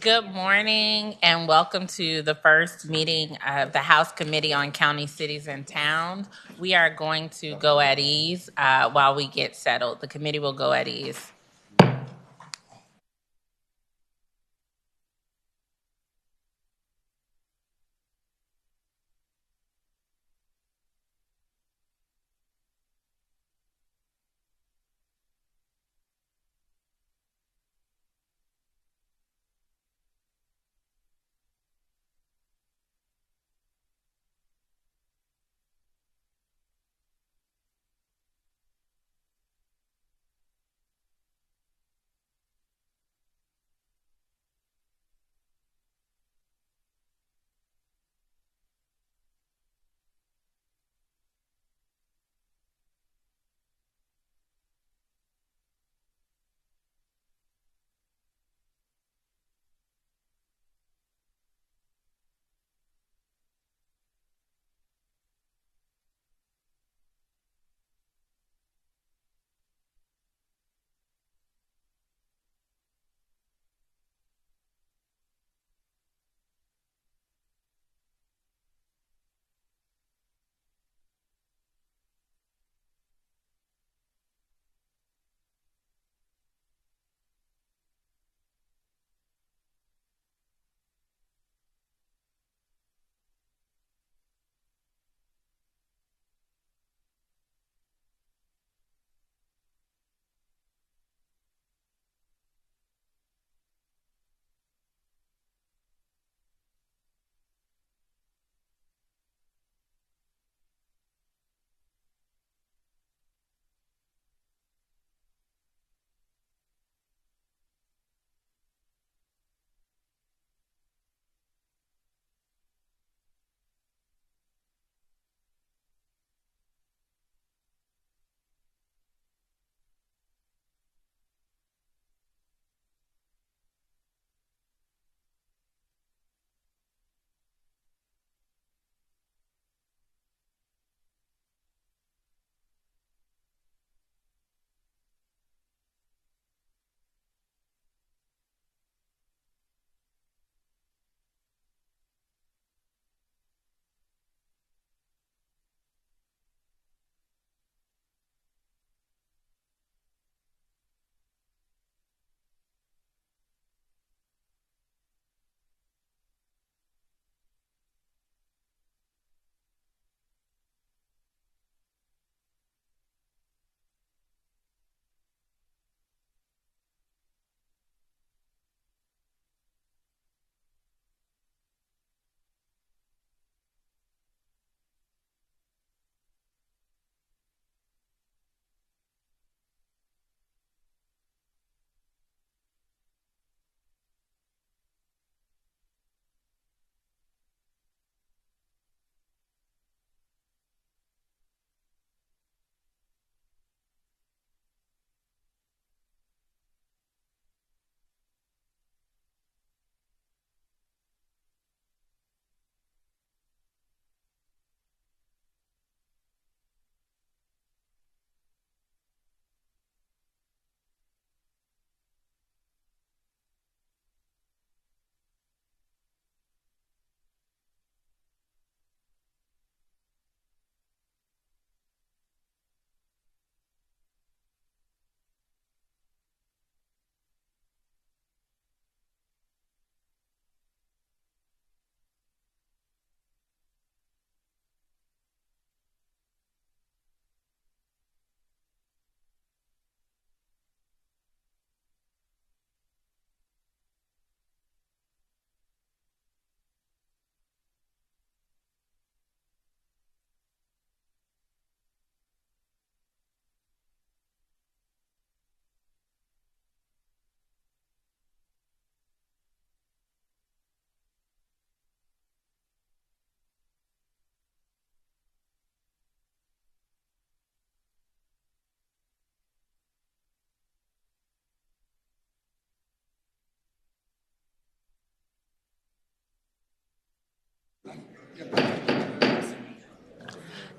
Good morning and welcome to the first meeting of the House Committee on County, Cities, and Towns. We are going to go at ease while we get settled. The committee will go at ease.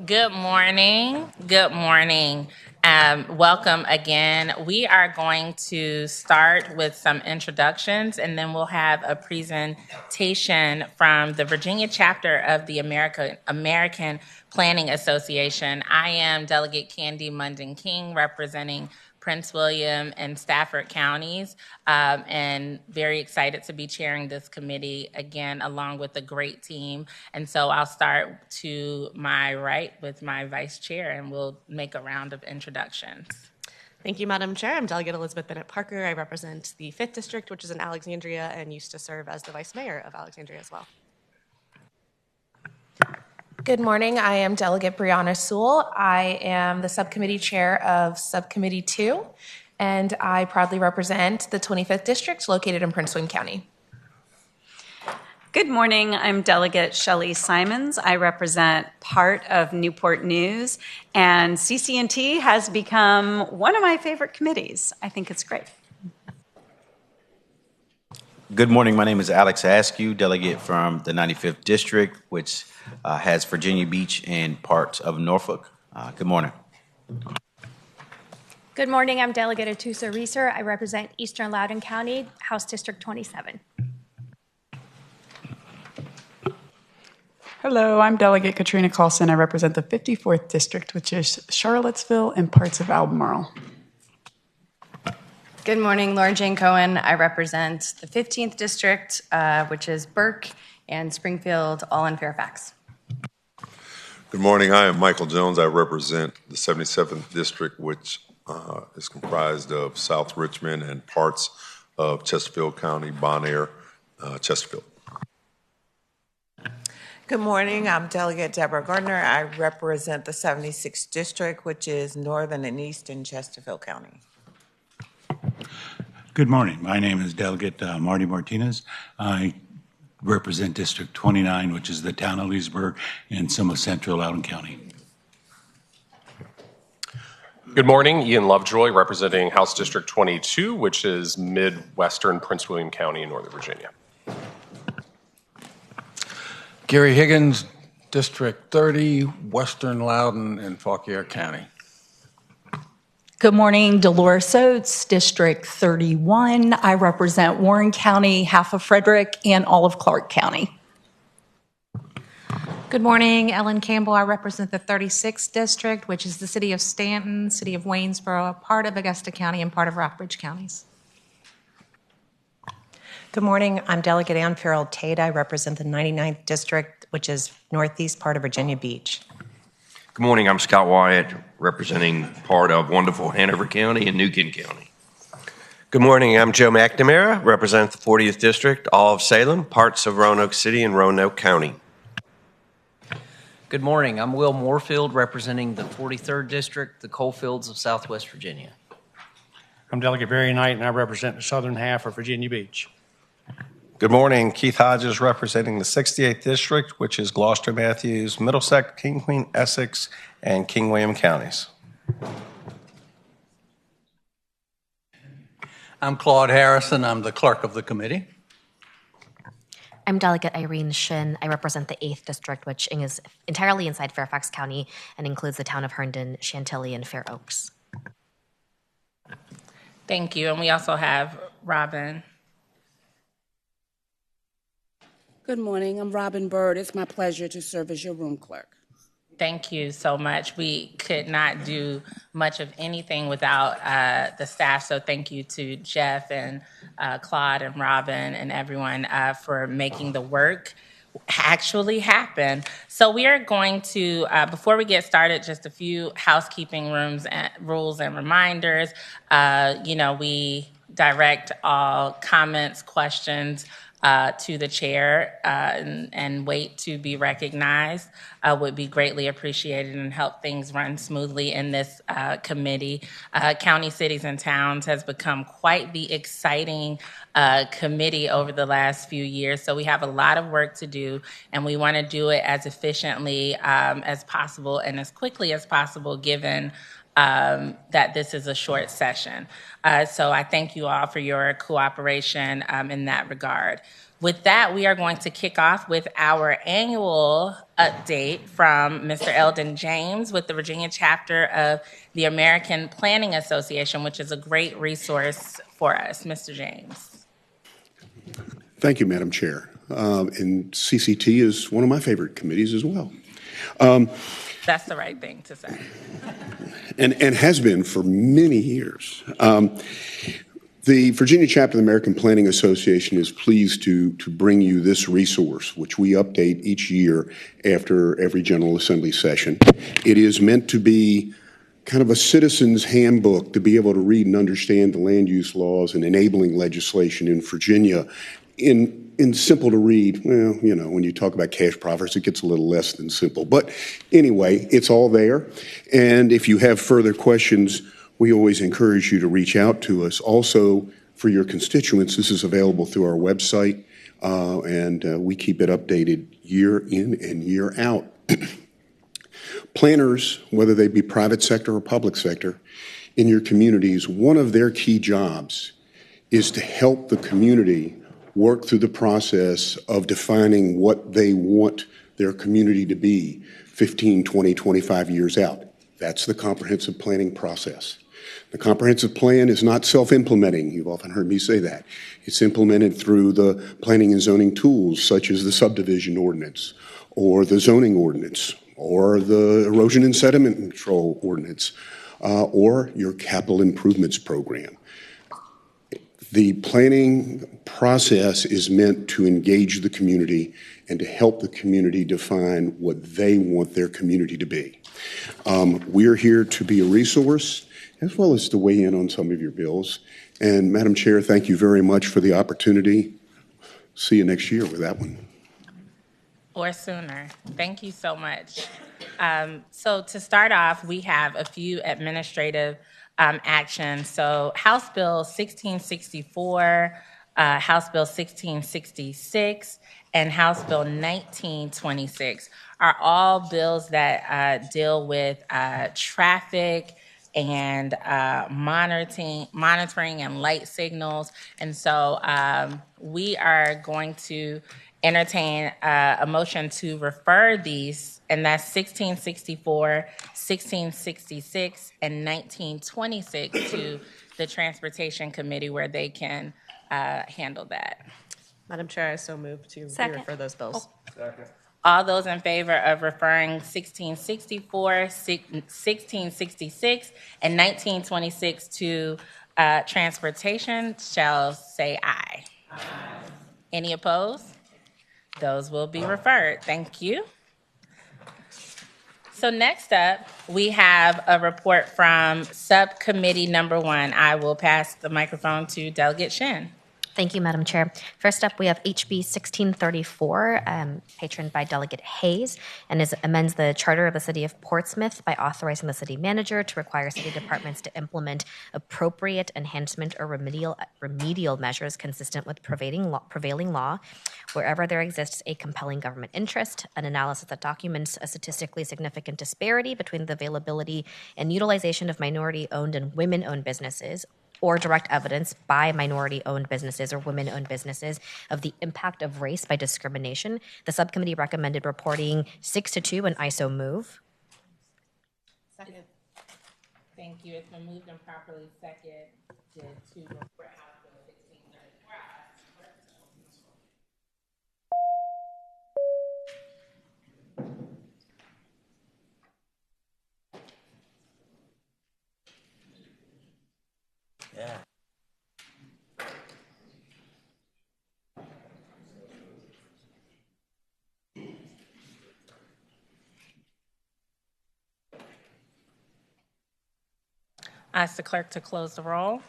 Good morning. Good morning. Welcome again. We are going to start with some introductions, and then we'll have a presentation from the Virginia chapter of the American Planning Association. I am Delegate Candy Munden King, representing Prince William and Stafford counties, and very excited to be chairing this committee again, along with a great team. And so I'll start to my right with my vice chair, and we'll make a round of introductions. Thank you, Madam Chair. I'm Delegate Elizabeth Bennett Parker. I represent the 5th District, which is in Alexandria, and used to serve as the Vice Mayor of Alexandria as well. Good morning. I am Delegate Brianna Sewell. I am the Subcommittee Chair of Subcommittee 2, and I proudly represent the 25th District located in Prince William County. Good morning. I'm Delegate Shelley Simons. I represent part of Newport News, and CC&T has become one of my favorite committees. I think it's great. Good morning. My name is Alex Askew, delegate from the 95th District, which has Virginia Beach and parts of Norfolk. Good morning. Good morning. I'm Delegate Atusa Reeser. I represent Eastern Loudoun County, House District 27. Hello, I'm Delegate Katrina Carlson. I represent the 54th District, which is Charlottesville and parts of Albemarle. Good morning, Lauren Jane Cohen. I represent the 15th District, which is Burke and Springfield, all in Fairfax. Good morning. I am Michael Jones. I represent the 77th District, which is comprised of South Richmond and parts of Chesterfield County, Bonaire, Chesterfield. Good morning. I'm Delegate Deborah Gardner. I represent the 76th District, which is northern and eastern Chesterfield County. Good morning. My name is Delegate Marty Martinez. I represent District 29, which is the town of Leesburg and some of central Loudoun County. Good morning. Ian Lovejoy, representing House District 22, which is midwestern Prince William County in Northern Virginia. Gary Higgins, District 30, Western Loudoun and Fauquier County. Good morning, Dolores Oates, District 31. I represent Warren County, half of Frederick, and all of Clark County. Good morning. Ellen Campbell. I represent the 36th District, which is the city of Stanton, city of Waynesboro, part of Augusta County, and part of Rockbridge counties. Good morning. I'm Delegate Ann Farrell Tate. I represent the 99th District, which is northeast part of Virginia Beach. Good morning. I'm Scott Wyatt, representing part of wonderful Hanover County and New Kent County. Good morning. I'm Joe McNamara, represent the 40th District, all of Salem, parts of Roanoke City and Roanoke County. Good morning. I'm Will Moorfield, representing the 43rd District, the coalfields of Southwest Virginia. I'm Delegate Barry Knight, and I represent the southern half of Virginia Beach. Good morning. Keith Hodges, representing the 68th District, which is Gloucester, Matthews, Middlesex, King, Queen, Essex, and King William counties. I'm Claude Harrison. I'm the clerk of the committee. I'm Delegate Irene Shin. I represent the 8th District, which is entirely inside Fairfax County and includes the town of Herndon, Chantilly, and Fair Oaks. Thank you. And we also have Robin. Good morning. I'm Robin Bird. It's my pleasure to serve as your room clerk. Thank you so much. We could not do much of anything without the staff, so thank you to Jeff and Claude and Robin and everyone for making the work actually happen. So we are going to, before we get started, just a few housekeeping rules and reminders. We direct all comments, questions, to the chair and wait to be recognized would be greatly appreciated and help things run smoothly in this committee. County, Cities, and Towns has become quite the exciting committee over the last few years. So we have a lot of work to do, and we want to do it as efficiently as possible and as quickly as possible, given that this is a short session. So I thank you all for your cooperation in that regard. With that, we are going to kick off with our annual update from Mr. Eldon James with the Virginia chapter of the American Planning Association, which is a great resource for us. Mr. James. Thank you, Madam Chair. And CCT is one of my favorite committees as well. That's the right thing to say. And has been for many years. The Virginia chapter of the American Planning Association is pleased to bring you this resource, which we update each year after every General Assembly session. It is meant to be kind of a citizen's handbook to be able to read and understand the land use laws and enabling legislation in Virginia in simple to read. Well, you know, when you talk about cash proffers, it gets a little less than simple. But anyway, it's all there. And if you have further questions, we always encourage you to reach out to us. Also, for your constituents, this is available through our website, and we keep it updated year in and year out. Planners, whether they be private sector or public sector, in your communities, one of their key jobs is to help the community work through the process of defining what they want their community to be 15, 20, 25 years out. That's the comprehensive planning process. The comprehensive plan is not self-implementing. You've often heard me say that. It's implemented through the planning and zoning tools, such as the subdivision ordinance, or the zoning ordinance, or the erosion and sediment control ordinance, or your capital improvements program. The planning process is meant to engage the community and to help the community define what they want their community to be. We're here to be a resource as well as to weigh in on some of your bills. And Madam Chair, thank you very much for the opportunity. See you next year with that one. Or sooner. Thank you so much. So to start off, we have a few administrative actions. So House Bill 1664, House Bill 1666, and House Bill 1926 are all bills that deal with traffic and monitoring and light signals. And so we are going to entertain a motion to refer these, and that's 1664, 1666, and 1926 to the Transportation Committee where they can handle that. Madam Chair, I so move to refer those bills. Second. All those in favor of referring 1664, 1666, and 1926 to transportation shall say aye. Aye. Any opposed? Those will be referred. Thank you. So next up, we have a report from Subcommittee Number 1. I will pass the microphone to Delegate Shin. Thank you, Madam Chair. First up, we have HB 1634, patroned by Delegate Hayes, and amends the Charter of the City of Portsmouth by authorizing the city manager to require city departments to implement appropriate enhancement or remedial measures consistent with prevailing law wherever there exists a compelling government interest, an analysis that documents a statistically significant disparity between the availability and utilization of minority-owned and women-owned businesses, or direct evidence by minority-owned businesses or women-owned businesses of the impact of race by discrimination. The subcommittee recommended reporting 6-2, and I so move. Second. Thank you. It's been moved and properly seconded to report House Bill 1634. Yeah. Ask the clerk to close the roll.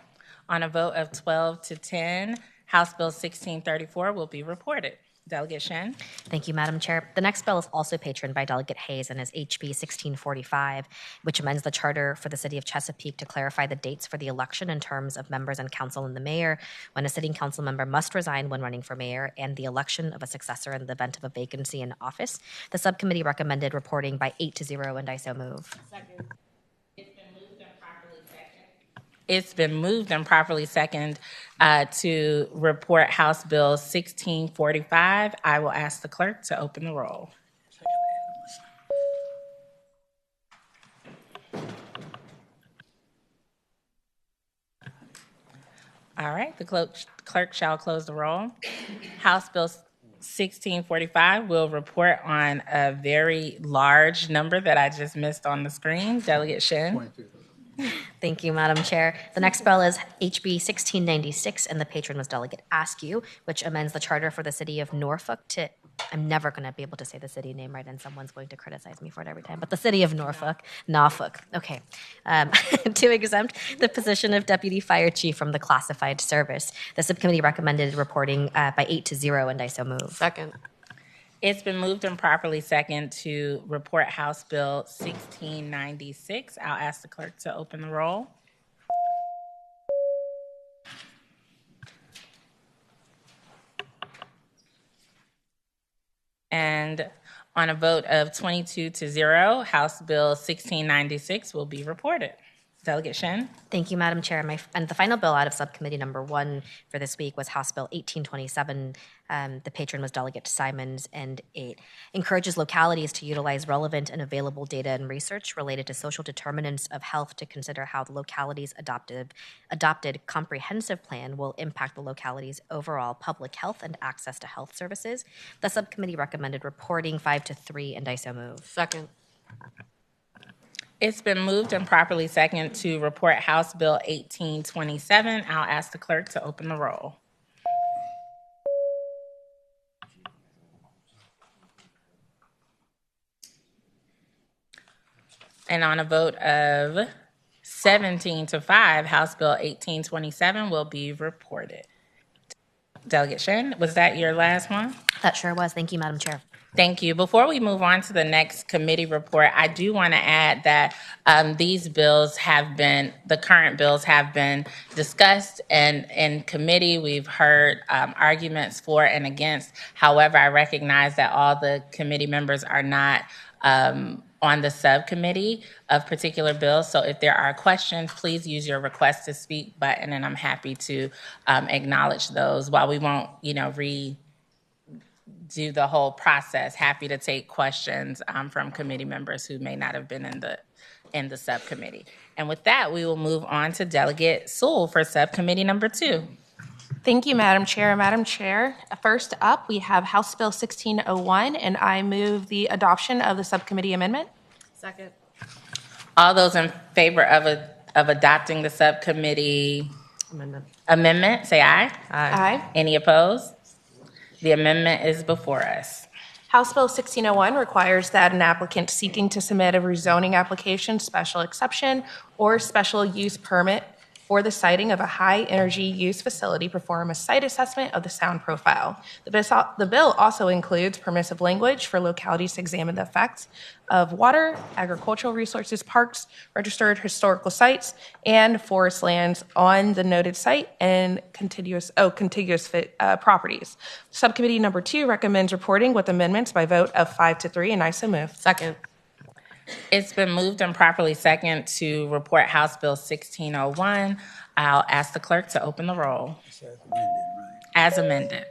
On a vote of 12-10, House Bill 1634 will be reported. Delegate Shen. Thank you, Madam Chair. The next bill is also patroned by Delegate Hayes and is HB 1645, which amends the charter for the City of Chesapeake to clarify the dates for the election in terms of members and council and the mayor, when a sitting council member must resign when running for mayor, and the election of a successor in the event of a vacancy in office. The subcommittee recommended reporting by 8-0, and I so move. Second. It's been moved and properly seconded to report House Bill 1645. I will ask the clerk to open the roll. All right, the clerk shall close the roll. House Bill 1645 will report on a very large number that I just missed on the screen. Delegate Shin. Thank you, Madam Chair. The next bill is HB 1696, and the patron was Delegate Askew, which amends the charter for the city of Norfolk to, I'm never going to be able to say the city name right, and someone's going to criticize me for it every time, but the city of Norfolk, okay, to exempt the position of Deputy Fire Chief from the classified service. The subcommittee recommended reporting by 8-0, and I so move. Second. It's been moved and properly second to report House Bill 1696. I'll ask the clerk to open the roll. And on a vote of 22-0, House Bill 1696 will be reported. Delegate Shin. Thank you, Madam Chair. And the final bill out of subcommittee number 1 for this week was House Bill 1827. The patron was Delegate Simons, and it encourages localities to utilize relevant and available data and research related to social determinants of health to consider how the locality's adopted comprehensive plan will impact the locality's overall public health and access to health services. The subcommittee recommended reporting 5-3, and I so move. Second. It's been moved and properly second to report House Bill 1827. I'll ask the clerk to open the roll. And on a vote of 17-5, House Bill 1827 will be reported. Delegate Shin, was that your last one? That sure was. Thank you, Madam Chair. Thank you. Before we move on to the next committee report, I do want to add that these bills have been, the current bills have been discussed and in committee. We've heard arguments for and against. However, I recognize that all the committee members are not on the subcommittee of particular bills. So if there are questions, please use your request to speak button, and I'm happy to acknowledge those. While we won't, do the whole process, happy to take questions from committee members who may not have been in the subcommittee. And with that, we will move on to Delegate Sewell for subcommittee number 2. Thank you, Madam Chair. Madam Chair, first up, we have House Bill 1601, and I move the adoption of the subcommittee amendment. Second. All those in favor of adopting the subcommittee amendment, say aye. Aye. Any opposed? The amendment is before us. House Bill 1601 requires that an applicant seeking to submit a rezoning application, special exception, or special use permit for the siting of a high-energy use facility perform a site assessment of the sound profile. The bill also includes permissive language for localities to examine the effects of water, agricultural resources, parks, registered historical sites, and forest lands on the noted site and contiguous properties. Subcommittee number 2 recommends reporting with amendments by vote of 5-3, and I so move. Second. It's been moved and properly second to report House Bill 1601. I'll ask the clerk to open the roll. As amended.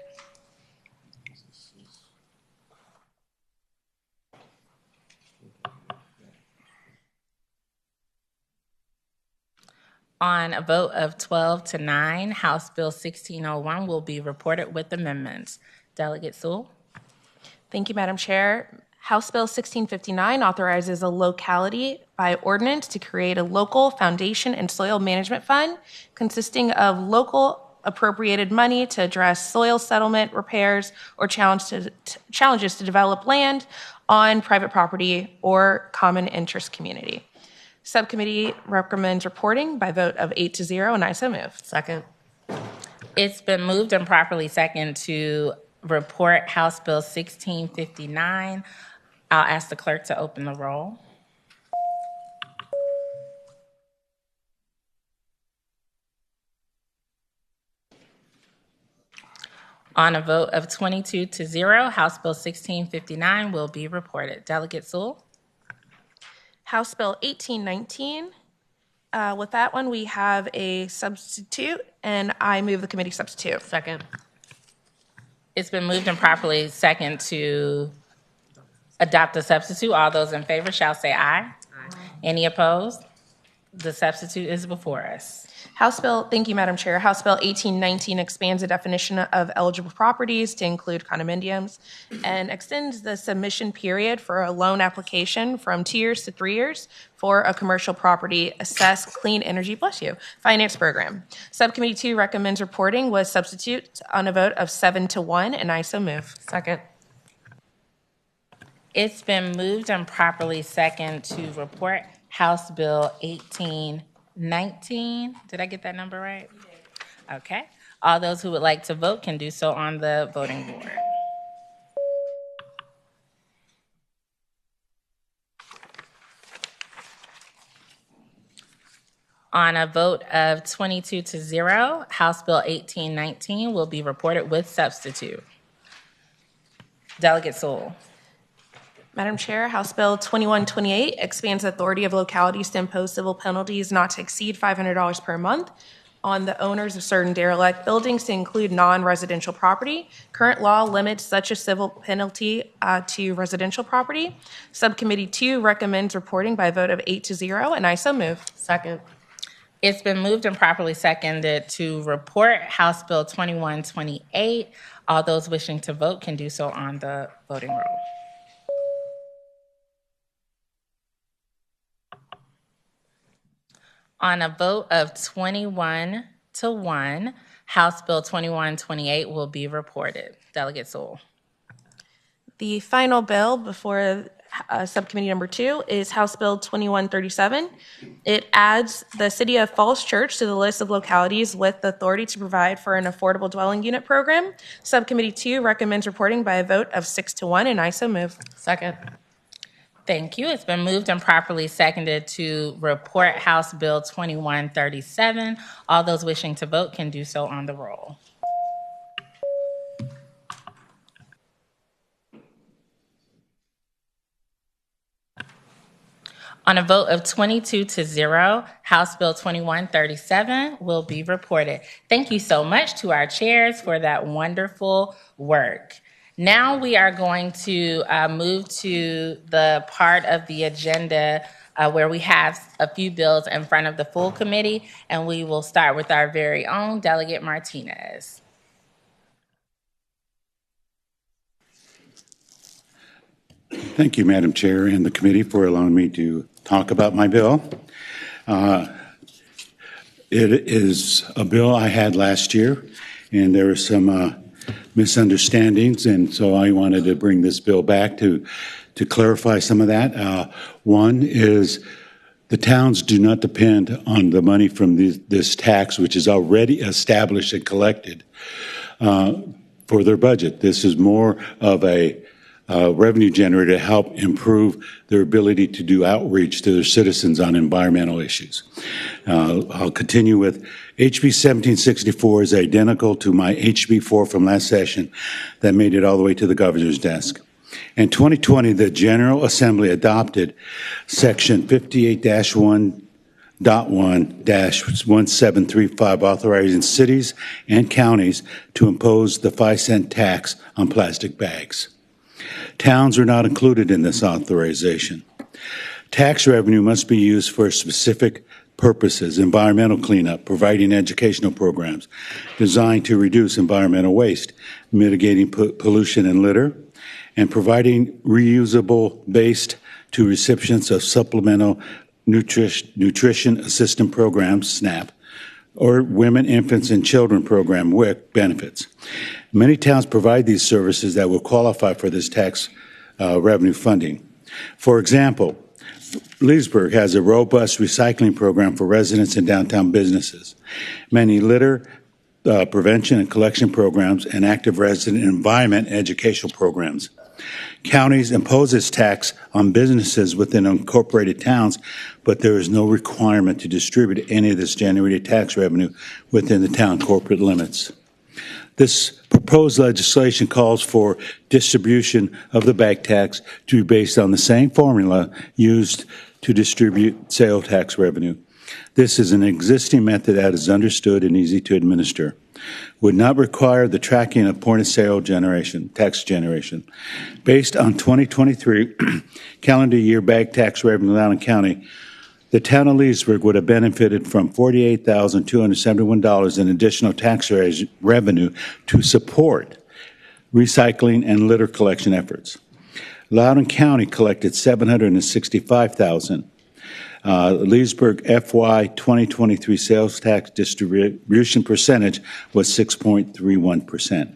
On a vote of 12-9, House Bill 1601 will be reported with amendments. Delegate Sewell. Thank you, Madam Chair. House Bill 1659 authorizes a locality by ordinance to create a local foundation and soil management fund consisting of local appropriated money to address soil settlement, repairs, or challenges to develop land on private property or common interest community. Subcommittee recommends reporting by vote of 8-0, and I so move. Second. It's been moved and properly second to report House Bill 1659. I'll ask the clerk to open the roll. On a vote of 22-0, House Bill 1659 will be reported. Delegate Sewell. House Bill 1819 With that one, we have a substitute, and I move the committee substitute. Second. It's been moved and properly second to adopt the substitute. All those in favor shall say aye. Any opposed? The substitute is before us. Thank you, Madam Chair. House Bill 1819 expands the definition of eligible properties to include condominiums and extends the submission period for a loan application from 2 years to 3 years for a commercial property assessed clean energy, finance program. Subcommittee 2 recommends reporting with substitute on a vote of 7-1, and I so move. Second. It's been moved and properly second to report House Bill 1819. Did I get that number right? Okay. All those who would like to vote can do so on the voting board. On a vote of 22-0, House Bill 1819 will be reported with substitute. Delegate Sewell. Madam Chair, House Bill 2128 expands the authority of localities to impose civil penalties not to exceed $500 per month on the owners of certain derelict buildings to include non-residential property. Current law limits such a civil penalty to residential property. Subcommittee 2 recommends reporting by a vote of 8-0, and I so move. Second. It's been moved and properly seconded to report House Bill 2128. All those wishing to vote can do so on the voting roll. On a vote of 21-1, House Bill 2128 will be reported. Delegate Sewell. The final bill before subcommittee number 2 is House Bill 2137. It adds the City of Falls Church to the list of localities with the authority to provide for an affordable dwelling unit program. Subcommittee 2 recommends reporting by a vote of 6-1, and I so move. Second. Thank you. It's been moved and properly seconded to report House Bill 2137. All those wishing to vote can do so on the roll. On a vote of 22-0, House Bill 2137 will be reported. Thank you so much to our chairs for that wonderful work. Now we are going to move to the part of the agenda where we have a few bills in front of the full committee, and we will start with our very own Delegate Martinez. Thank you, Madam Chair, and the committee for allowing me to talk about my bill. It is a bill I had last year, and there were some misunderstandings, and so I wanted to bring this bill back to clarify some of that. One is the towns do not depend on the money from this tax, which is already established and collected, for their budget. This is more of a revenue generator to help improve their ability to do outreach to their citizens on environmental issues. I'll continue with HB 1764 is identical to my HB 4 from last session that made it all the way to the governor's desk. In 2020, the General Assembly adopted Section 58-1.1-1735 authorizing cities and counties to impose the 5-cent tax on plastic bags. Towns are not included in this authorization. Tax revenue must be used for specific purposes: environmental cleanup, providing educational programs designed to reduce environmental waste, mitigating pollution and litter, and providing reusable waste to recipients of supplemental nutrition assistance programs, SNAP, or Women, Infants, and Children program, WIC, benefits. Many towns provide these services that will qualify for this tax revenue funding. For example, Leesburg has a robust recycling program for residents and downtown businesses. Many litter prevention and collection programs and active resident environment educational programs. Counties impose this tax on businesses within incorporated towns, but there is no requirement to distribute any of this generated tax revenue within the town corporate limits. This proposed legislation calls for distribution of the bag tax to be based on the same formula used to distribute sales tax revenue. This is an existing method that is understood and easy to administer. Would not require the tracking of point-of-sale generation, tax generation. Based on 2023 calendar year bag tax revenue in Loudoun County, the town of Leesburg would have benefited from $48,271 in additional tax revenue to support recycling and litter collection efforts. Loudoun County collected $765,000. Leesburg FY 2023 sales tax distribution percentage was 6.31%.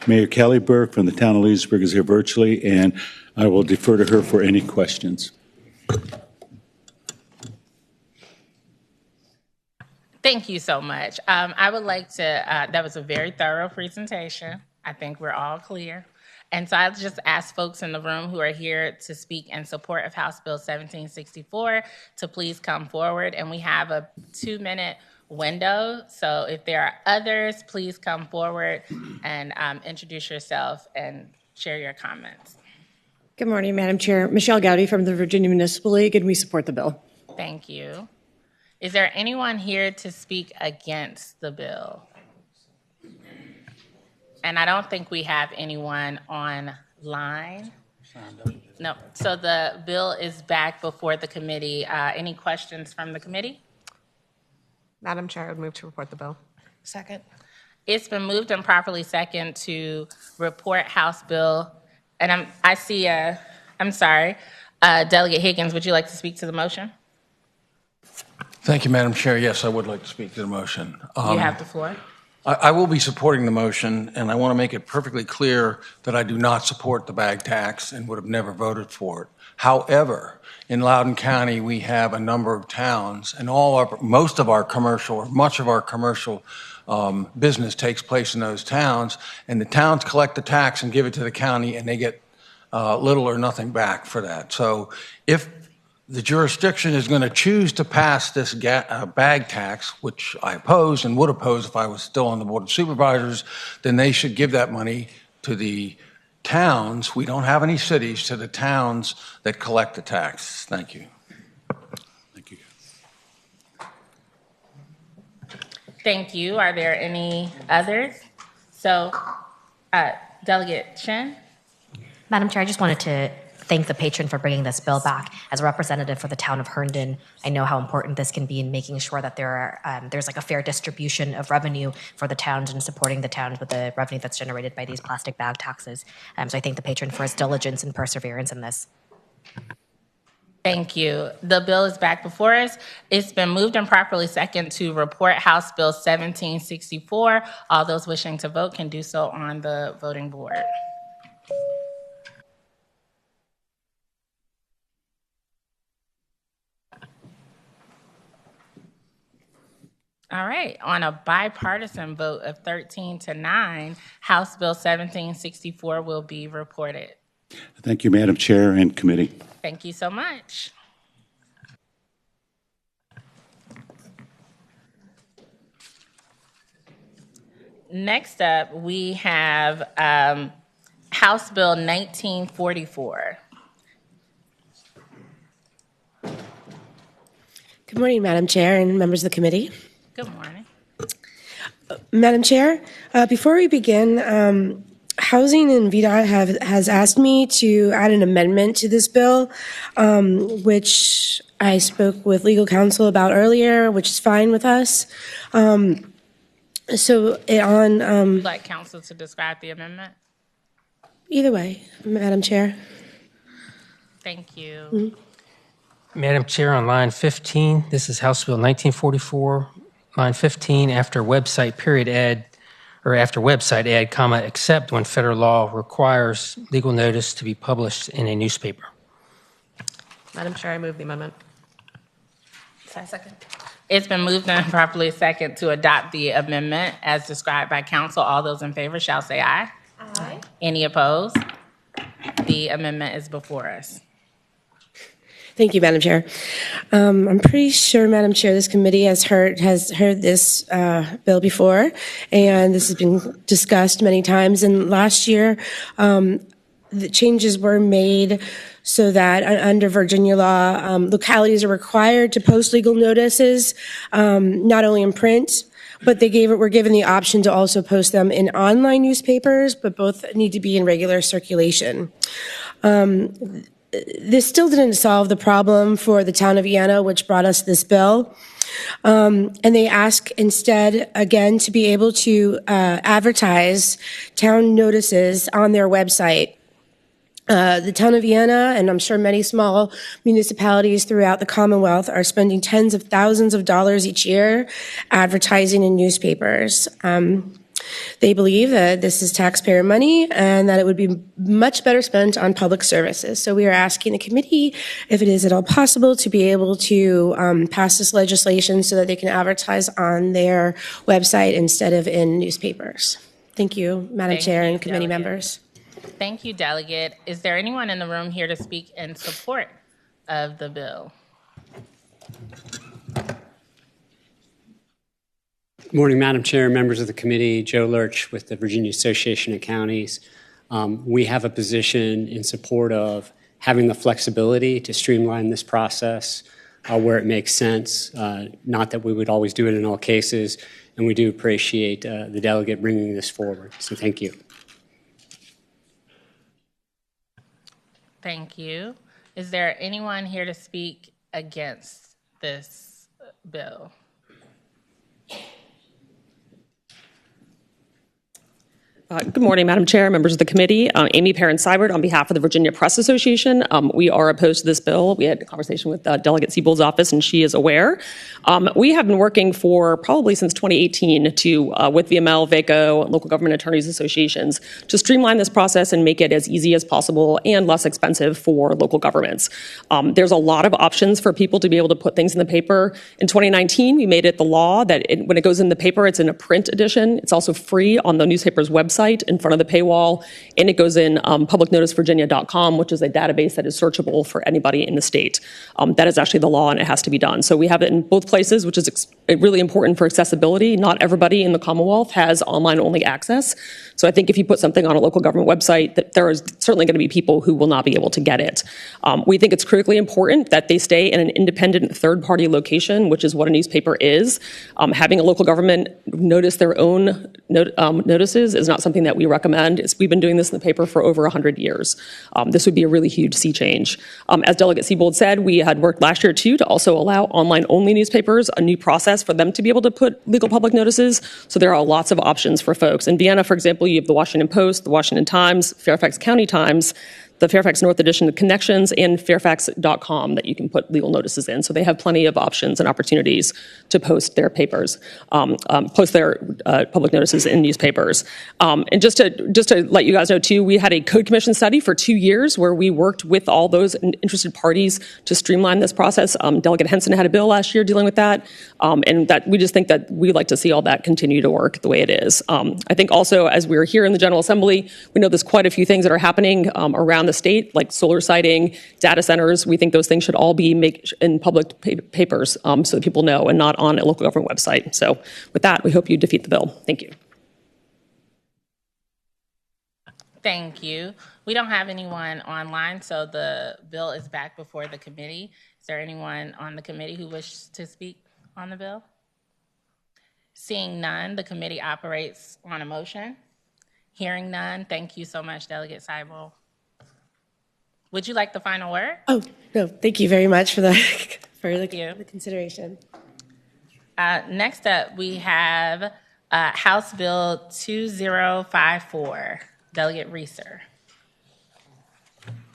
Mayor Kelly Burke from the town of Leesburg is here virtually, and I will defer to her for any questions. Thank you so much. I would like to, that was a very thorough presentation. I think we're all clear. And so I'll just ask folks in the room who are here to speak in support of House Bill 1764 to please come forward. And we have a 2-minute window. So if there are others, please come forward and introduce yourself and share your comments. Good morning, Madam Chair. Michelle Gowdy from the Virginia Municipal League, and we support the bill. Thank you. Is there anyone here to speak against the bill? And I don't think we have anyone online. No. So the bill is back before the committee. Any questions from the committee? Madam Chair, I would move to report the bill. Second. It's been moved and properly second to report House Bill. And I'm sorry, Delegate Higgins, would you like to speak to the motion? Thank you, Madam Chair. Yes, I would like to speak to the motion. You have the floor. I will be supporting the motion, and I want to make it perfectly clear that I do not support the bag tax and would have never voted for it. However, in Loudoun County, we have a number of towns, and much of our commercial business takes place in those towns, and the towns collect the tax and give it to the county, and they get little or nothing back for that. So if the jurisdiction is going to choose to pass this bag tax, which I oppose and would oppose if I was still on the Board of Supervisors, then they should give that money to the towns. We don't have any cities, to the towns that collect the tax. Thank you. Thank you. Thank you. Are there any others? So, Delegate Shen? Madam Chair, I just wanted to thank the patron for bringing this bill back. As a representative for the town of Herndon, I know how important this can be in making sure that there's like a fair distribution of revenue for the towns and supporting the towns with the revenue that's generated by these plastic bag taxes. So I thank the patron for his diligence and perseverance in this. Thank you. The bill is back before us. It's been moved and properly second to report House Bill 1764. All those wishing to vote can do so on the voting board. All right, on a bipartisan vote of 13-9, House Bill 1764 will be reported. Thank you, Madam Chair and committee. Thank you so much. Next up, we have House Bill 1944. Good morning, Madam Chair and members of the committee. Good morning. Madam Chair, before we begin, Housing and VDOT has asked me to add an amendment to this bill, which I spoke with legal counsel about earlier, which is fine with us. Would you like counsel to describe the amendment? Either way, Madam Chair. Thank you. Mm-hmm. Madam Chair, on line 15, this is House Bill 1944. Line 15, after website period add, or after website add, comma, except when federal law requires legal notice to be published in a newspaper. Madam Chair, I move the amendment. Second. It's been moved and properly second to adopt the amendment as described by council. All those in favor shall say aye. Aye. Any opposed? The amendment is before us. Thank you, Madam Chair. I'm pretty sure, Madam Chair, this committee has heard this bill before, and this has been discussed many times. And last year, the changes were made so that under Virginia law, localities are required to post legal notices, not only in print, but were given the option to also post them in online newspapers, but both need to be in regular circulation. This still didn't solve the problem for the town of Vienna, which brought us this bill. And they ask instead, again, to be able to advertise town notices on their website. The town of Vienna, and I'm sure many small municipalities throughout the Commonwealth, are spending tens of thousands of dollars each year advertising in newspapers. They believe that this is taxpayer money and that it would be much better spent on public services. So we are asking the committee, if it is at all possible, to be able to pass this legislation so that they can advertise on their website instead of in newspapers. Thank you, Madam Chair and committee members. Thank you, Delegate. Is there anyone in the room here to speak in support of the bill? Good morning, Madam Chair, members of the committee. Joe Lurch with the Virginia Association of Counties. We have a position in support of having the flexibility to streamline this process where it makes sense, not that we would always do it in all cases, and we do appreciate the delegate bringing this forward. So thank you. Thank you. Is there anyone here to speak against this bill? Good morning, Madam Chair, members of the committee. Amy Perrin-Seibert on behalf of the Virginia Press Association. We are opposed to this bill. We had a conversation with Delegate Siebold's office, and she is aware. We have been working for probably since 2018 with VML, VACO, local government attorneys associations to streamline this process and make it as easy as possible and less expensive for local governments. There's a lot of options for people to be able to put things in the paper. In 2019, we made it the law that when it goes in the paper, it's in a print edition. It's also free on the newspaper's website in front of the paywall, and it goes in publicnoticevirginia.com, which is a database that is searchable for anybody in the state. That is actually the law, and it has to be done. So we have it in both places, which is really important for accessibility. Not everybody in the Commonwealth has online-only access. So I think if you put something on a local government website, that there is certainly going to be people who will not be able to get it. We think it's critically important that they stay in an independent third-party location, which is what a newspaper is. Having a local government notice their own notices is not something that we recommend. We've been doing this in the paper for over 100 years. This would be a really huge sea change. As Delegate Siebold said, we had worked last year too to also allow online-only newspapers a new process for them to be able to put legal public notices. So there are lots of options for folks. In Vienna, for example, you have the Washington Post, the Washington Times, Fairfax County Times, the Fairfax North Edition of Connections, and Fairfax.com that you can put legal notices in. So they have plenty of options and opportunities to post their papers, post their public notices in newspapers. And just to let you guys know too, we had a Code Commission study for 2 years where we worked with all those interested parties to streamline this process. Delegate Henson had a bill last year dealing with that, and that we just think that we like to see all that continue to work the way it is. I think also as we're here in the General Assembly, we know there's quite a few things that are happening around the state, like solar siting, data centers. We think those things should all be in public papers so that people know and not on a local government website. So with that, we hope you defeat the bill. Thank you. Thank you. We don't have anyone online, so the bill is back before the committee. Is there anyone on the committee who wishes to speak on the bill? Seeing none, the committee operates on a motion. Hearing none, thank you so much, Delegate Seibel. Would you like the final word? Oh, no, thank you very much for the consideration. Next up, we have House Bill 2054. Delegate Reeser.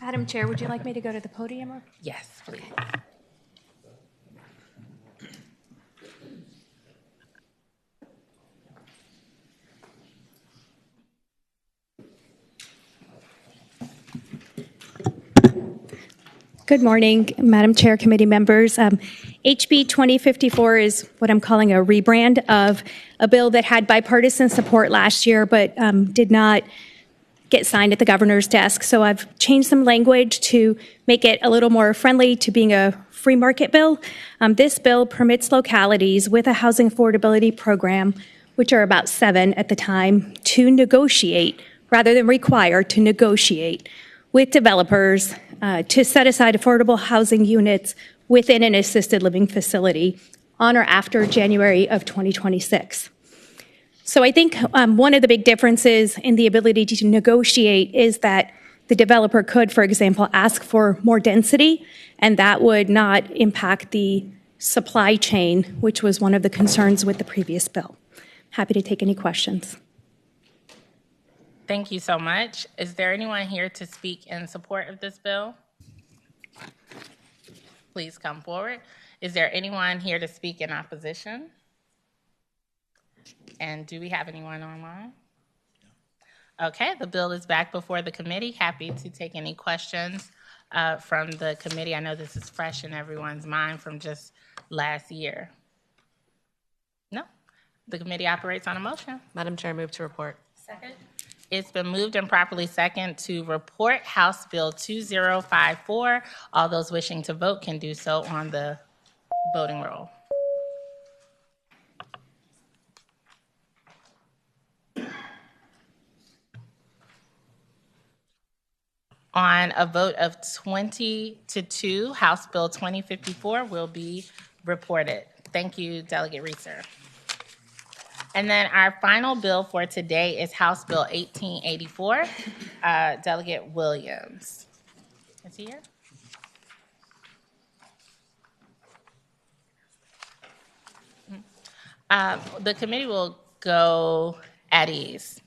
Madam Chair, would you like me to go to the podium? Or? Yes, please. Good morning, Madam Chair, committee members. HB 2054 is what I'm calling a rebrand of a bill that had bipartisan support last year, but did not get signed at the governor's desk. So I've changed some language to make it a little more friendly to being a free market bill. This bill permits localities with a housing affordability program, which are about 7 at the time, to negotiate rather than require to negotiate with developers to set aside affordable housing units within an assisted living facility on or after January of 2026. So I think one of the big differences in the ability to negotiate is that the developer could, for example, ask for more density, and that would not impact the supply chain, which was one of the concerns with the previous bill. Happy to take any questions. Thank you so much. Is there anyone here to speak in support of this bill? Please come forward. Is there anyone here to speak in opposition? And do we have anyone online? Okay, the bill is back before the committee. Happy to take any questions from the committee. I know this is fresh in everyone's mind from just last year. No, the committee operates on a motion. Madam Chair, move to report. Second. It's been moved and properly second to report House Bill 2054. All those wishing to vote can do so on the voting roll. On a vote of 20-2, House Bill 2054 will be reported. Thank you, Delegate Reeser. And then our final bill for today is House Bill 1884. Delegate Williams. Is he here? The committee will go at ease.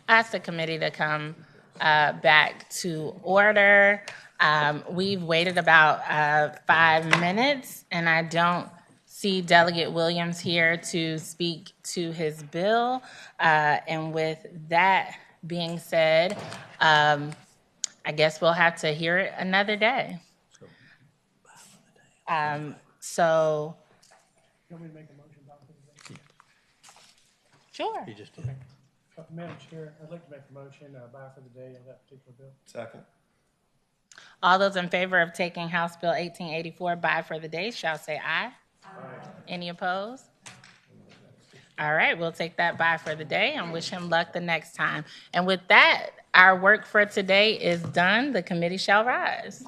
ask the committee to come back to order. We've waited about 5 minutes, and I don't see Delegate Williams here to speak to his bill. And with that being said, I guess we'll have to hear it another day. So, sure. Madam Chair, I'd like to make a motion, buy for the day of that particular bill. Second. All those in favor of taking House Bill 1884 by for the day shall say aye. Aye. Any opposed? All right, we'll take that by for the day and wish him luck the next time. And with that, our work for today is done. The committee shall rise.